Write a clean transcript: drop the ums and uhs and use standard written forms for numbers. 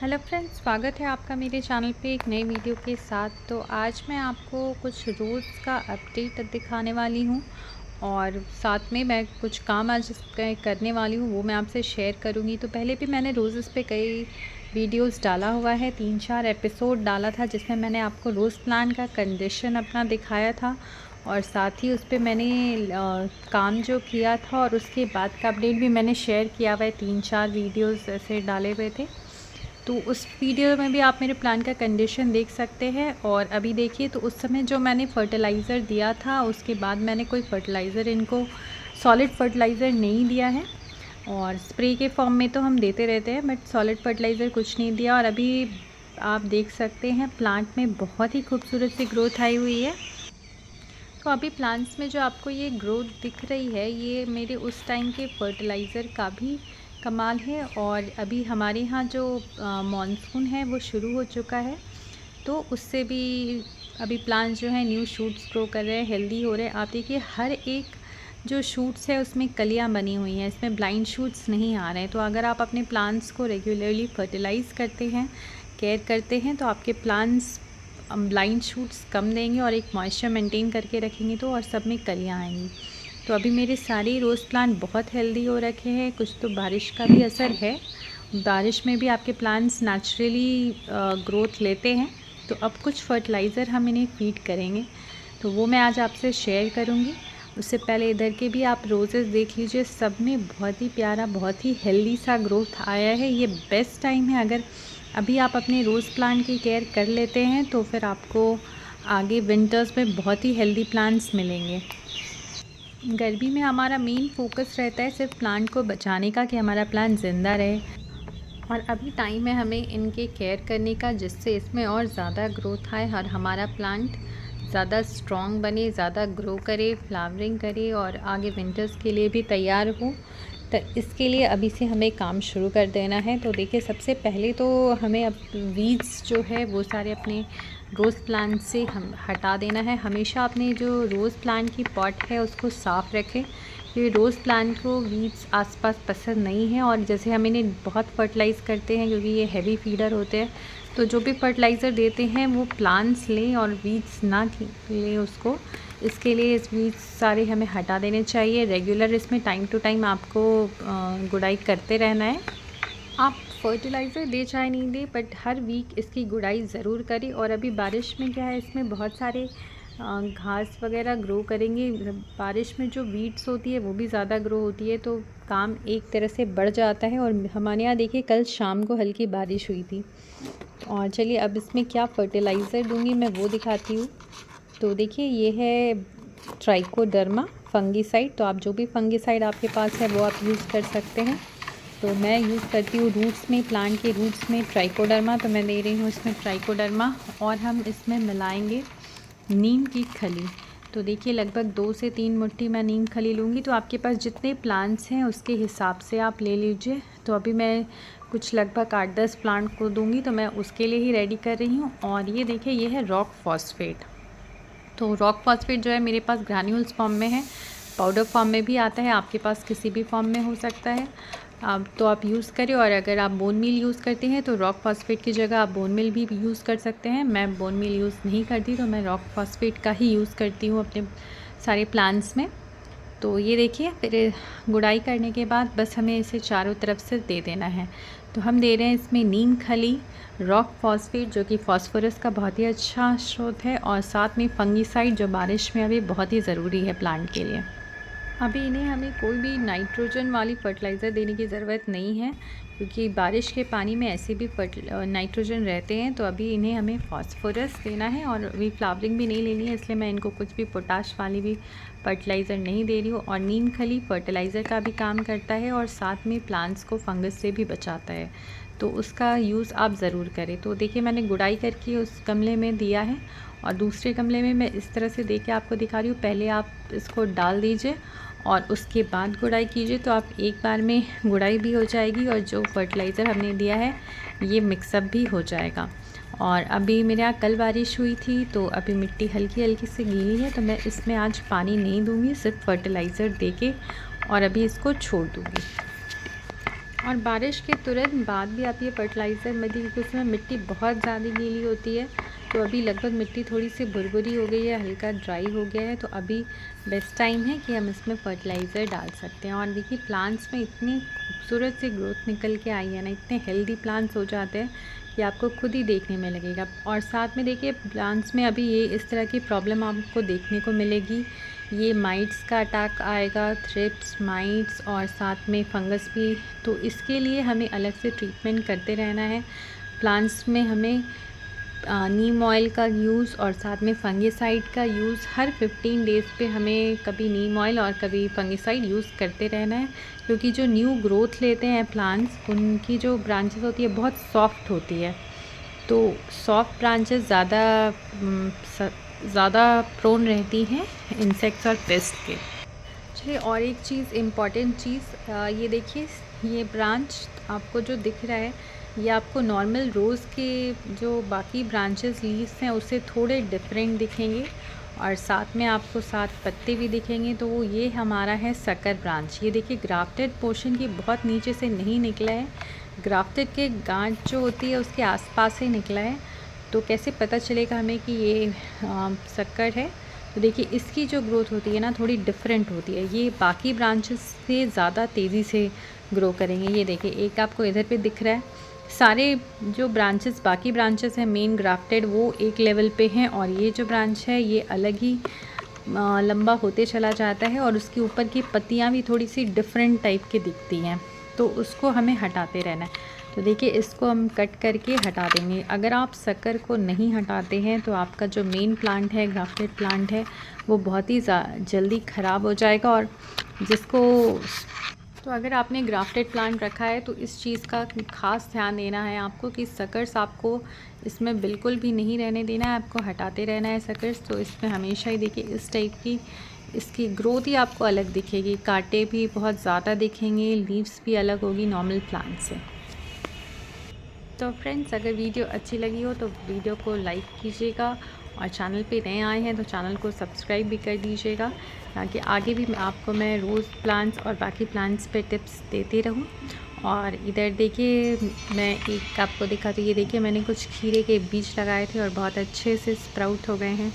Hello friends, स्वागत है आपका मेरे चैनल पे एक नई वीडियो के साथ। तो आज मैं आपको कुछ रोज़ का अपडेट दिखाने वाली हूँ और साथ में मैं कुछ काम आज करने वाली हूँ, वो मैं आपसे शेयर करूँगी। तो पहले भी मैंने रोज़ेस पे कई वीडियोस डाला हुआ है, 3-4 एपिसोड डाला था जिसमें मैंने आपको रोज़ प्लांट का कंडीशन अपना दिखाया था और साथ ही उस पे मैंने काम जो किया था और उसके बाद का अपडेट भी मैंने शेयर किया हुआ है। 3-4 वीडियोज़ ऐसे डाले हुए थे, तो उस वीडियो में भी आप मेरे प्लांट का कंडीशन देख सकते हैं। और अभी देखिए, तो उस समय जो मैंने फ़र्टिलाइज़र दिया था उसके बाद मैंने कोई फ़र्टिलाइज़र इनको सॉलिड फ़र्टिलाइज़र नहीं दिया है, और स्प्रे के फॉर्म में तो हम देते रहते हैं बट सॉलिड फ़र्टिलाइज़र कुछ नहीं दिया। और अभी आप देख सकते हैं प्लांट में बहुत ही खूबसूरत सी ग्रोथ आई हुई है। तो अभी प्लांट्स में जो आपको ये ग्रोथ दिख रही है, ये मेरे उस टाइम के फर्टिलाइज़र का भी कमाल है। और अभी हमारे यहाँ जो मॉनसून है वो शुरू हो चुका है, तो उससे भी अभी प्लांट्स जो है न्यू शूट्स ग्रो कर रहे हैं, हेल्दी हो रहे हैं। आप देखिए हर एक जो शूट्स है उसमें कलियाँ बनी हुई हैं, इसमें ब्लाइंड शूट्स नहीं आ रहे हैं। तो अगर आप अपने प्लांट्स को रेगुलरली फर्टिलाइज़ करते हैं, केयर करते हैं, तो आपके प्लांट्स ब्लाइंड शूट्स कम देंगे और एक मॉइस्चर मेंटेन करके रखेंगे तो और सब में कलियाँ आएंगी। तो अभी मेरे सारे रोज़ प्लांट बहुत हेल्दी हो रखे हैं। कुछ तो बारिश का भी असर है, बारिश में भी आपके प्लांट्स नेचुरली ग्रोथ लेते हैं। तो अब कुछ फर्टिलाइज़र हम इन्हें फीड करेंगे, तो वो मैं आज आपसे शेयर करूँगी। उससे पहले इधर के भी आप रोज़ेस देख लीजिए, सब में बहुत ही प्यारा, बहुत ही हेल्दी सा ग्रोथ आया है। ये बेस्ट टाइम है, अगर अभी आप अपने रोज़ प्लांट की केयर कर लेते हैं तो फिर आपको आगे विंटर्स में बहुत ही हेल्दी प्लांट्स मिलेंगे। गर्मी में हमारा मेन फोकस रहता है सिर्फ प्लांट को बचाने का, कि हमारा प्लांट ज़िंदा रहे, और अभी टाइम है हमें इनके केयर करने का जिससे इसमें और ज़्यादा ग्रोथ आए और हमारा प्लांट ज़्यादा स्ट्रॉन्ग बने, ज़्यादा ग्रो करे, फ्लावरिंग करे और आगे विंटर्स के लिए भी तैयार हो। तो इसके लिए अभी से हमें काम शुरू कर देना है। तो देखिए, सबसे पहले तो हमें अब वीड्स जो है वो सारे अपने रोज़ प्लांट से हम हटा देना है। हमेशा अपने जो रोज़ प्लांट की पॉट है उसको साफ़ रखें, क्योंकि रोज़ प्लांट को वीड्स आसपास पसंद नहीं है। और जैसे हम इन्हें बहुत फर्टिलाइज़ करते हैं, क्योंकि ये हैवी फीडर होते हैं, तो जो भी फर्टिलाइज़र देते हैं वो प्लांट्स लें और वीड्स ना लें उसको। इसके लिए इस वीड्स सारे हमें हटा देने चाहिए। रेगुलर इसमें टाइम टू टाइम आपको गुड़ाई करते रहना है। आप फर्टिलाइज़र दे चाहे नहीं दे, बट हर वीक इसकी गुड़ाई ज़रूर करें। और अभी बारिश में क्या है, इसमें बहुत सारे घास वगैरह ग्रो करेंगे। बारिश में जो वीड्स होती है वो भी ज़्यादा ग्रो होती है, तो काम एक तरह से बढ़ जाता है। और हमारे यहाँ देखिए कल शाम को हल्की बारिश हुई थी। और चलिए अब इसमें क्या फ़र्टिलाइज़र दूंगी मैं वो दिखाती हूँ। तो देखिए, ये है ट्राइकोडर्मा फंगीसाइड। तो आप जो भी फंगीसाइड आपके पास है वो आप यूज़ कर सकते हैं। तो मैं यूज़ करती हूँ रूट्स में, प्लांट के रूट्स में ट्राइकोडर्मा, तो मैं दे रही हूँ इसमें ट्राइकोडर्मा। और हम इसमें मिलाएंगे नीम की खली। तो देखिए लगभग 2 से 3 मुट्ठी मैं नीम खली लूँगी। तो आपके पास जितने प्लांट्स हैं उसके हिसाब से आप ले लीजिए। तो अभी मैं कुछ लगभग 8-10 प्लांट को दूँगी, तो मैं उसके लिए ही रेडी कर रही हूँ। और ये देखिए, ये है रॉक फॉस्फेट। तो रॉक फॉस्फेट जो है मेरे पास ग्रैन्यूल्स फॉर्म में है, पाउडर फॉर्म में भी आता है, आपके पास किसी भी फॉर्म में हो सकता है। तो आप यूज़ करें। और अगर आप बोन मील यूज़ करते हैं तो रॉक फॉस्फेट की जगह आप बोन मील भी यूज़ कर सकते हैं। मैं बोन मील यूज़ नहीं करती, तो मैं रॉक फॉस्फेट का ही यूज़ करती हूँ अपने सारे प्लांट्स में। तो ये देखिए, फिर गुड़ाई करने के बाद बस हमें इसे चारों तरफ से दे देना है। तो हम दे रहे हैं इसमें नीम खली, रॉक फॉस्फेट जो कि फॉस्फोरस का बहुत ही अच्छा स्रोत है, और साथ में फंगीसाइड जो बारिश में अभी बहुत ही ज़रूरी है प्लांट के लिए। अभी इन्हें हमें कोई भी नाइट्रोजन वाली फर्टिलाइज़र देने की ज़रूरत नहीं है, क्योंकि बारिश के पानी में ऐसे भी नाइट्रोजन रहते हैं। तो अभी इन्हें हमें फास्फोरस देना है, और अभी फ्लावरिंग भी नहीं लेनी है, इसलिए मैं इनको कुछ भी पोटाश वाली भी फर्टिलाइज़र नहीं दे रही हूँ। और नीम खली फर्टिलाइज़र का भी काम करता है और साथ में प्लांट्स को फंगस से भी बचाता है, तो उसका यूज़ आप ज़रूर करें। तो देखिए, मैंने गुड़ाई करके उस गमले में दिया है, और दूसरे गमले में मैं इस तरह से दे के आपको दिखा रही हूँ। पहले आप इसको डाल दीजिए और उसके बाद गुड़ाई कीजिए, तो आप एक बार में गुड़ाई भी हो जाएगी और जो फर्टिलाइज़र हमने दिया है ये मिक्सअप भी हो जाएगा। और अभी मेरे यहाँ कल बारिश हुई थी, तो अभी मिट्टी हल्की हल्की सी गीली है, तो मैं इसमें आज पानी नहीं दूँगी, सिर्फ फर्टिलाइज़र दे के और अभी इसको छोड़ दूँगी। और बारिश के तुरंत बाद भी आप ये फर्टिलाइज़र मत दीजिए, क्योंकि उसमें मिट्टी बहुत ज़्यादा गीली होती है। तो अभी लगभग मिट्टी थोड़ी सी भुरभुरी हो गई है, हल्का ड्राई हो गया है, तो अभी बेस्ट टाइम है कि हम इसमें फर्टिलाइज़र डाल सकते हैं। और देखिए प्लांट्स में इतनी खूबसूरत सी ग्रोथ निकल के आई है ना, इतने हेल्दी प्लांट्स हो जाते हैं कि आपको खुद ही देखने में लगेगा। और साथ में देखिए प्लांट्स में अभी ये इस तरह की प्रॉब्लम आपको देखने को मिलेगी, ये माइट्स का अटैक आएगा, थ्रिप्स, माइट्स और साथ में फंगस भी। तो इसके लिए हमें अलग से ट्रीटमेंट करते रहना है। प्लांट्स में हमें नीम ऑयल का यूज़ और साथ में फंगिसाइड का यूज़ हर 15 डेज़ पे हमें कभी नीम ऑयल और कभी फंगिसाइड यूज़ करते रहना है, क्योंकि जो न्यू ग्रोथ लेते हैं प्लांट्स, उनकी जो ब्रांचेस होती है बहुत सॉफ्ट होती है। तो सॉफ्ट ब्रांचेस ज़्यादा प्रोन रहती हैं इंसेक्ट्स और पेस्ट के। चलिए और एक चीज़ इम्पॉर्टेंट चीज़, ये देखिए ये ब्रांच आपको जो दिख रहा है, ये आपको नॉर्मल रोज़ के जो बाकी ब्रांचेस लीव्स हैं उससे थोड़े डिफरेंट दिखेंगे, और साथ में आपको 7 पत्ते भी दिखेंगे। तो वो ये हमारा है सकर ब्रांच। ये देखिए ग्राफ्टेड पोर्शन की बहुत नीचे से नहीं निकला है, ग्राफ्टेड के गांठ जो होती है उसके आसपास से निकला है। तो कैसे पता चलेगा हमें कि ये शक्कर है? तो देखिए इसकी जो ग्रोथ होती है ना थोड़ी डिफरेंट होती है, ये बाकी ब्रांचेस से ज़्यादा तेज़ी से ग्रो करेंगे। ये देखिए एक आपको इधर पे दिख रहा है, सारे जो ब्रांचेस बाकी ब्रांचेस हैं मेन ग्राफ्टेड वो एक लेवल पे हैं, और ये जो ब्रांच है ये अलग ही लंबा होते चला जाता है, और उसके ऊपर की पत्तियाँ भी थोड़ी सी डिफरेंट टाइप की दिखती हैं। तो उसको हमें हटाते रहना है। तो देखिए इसको हम कट करके हटा देंगे। अगर आप शक्कर को नहीं हटाते हैं तो आपका जो मेन प्लांट है, ग्राफ्टेड प्लांट है, वो बहुत ही जल्दी ख़राब हो जाएगा। और तो अगर आपने ग्राफ्टेड प्लांट रखा है तो इस चीज़ का खास ध्यान देना है आपको कि शकर्स आपको इसमें बिल्कुल भी नहीं रहने देना है, आपको हटाते रहना है शकर्स। तो इसमें हमेशा ही देखिए इस टाइप की इसकी ग्रोथ ही आपको अलग दिखेगी, कांटे भी बहुत ज़्यादा दिखेंगे, लीव्स भी अलग होगी नॉर्मल प्लांट से। तो फ्रेंड्स अगर वीडियो अच्छी लगी हो तो वीडियो को लाइक कीजिएगा, और चैनल पे नए आए हैं तो चैनल को सब्सक्राइब भी कर दीजिएगा, ताकि आगे भी आपको मैं रोज़ प्लांट्स और बाकी प्लांट्स पे टिप्स देती रहूं। और इधर देखिए मैं एक आपको दिखाती हूँ, ये देखिए मैंने कुछ खीरे के बीज लगाए थे और बहुत अच्छे से स्प्राउट हो गए हैं।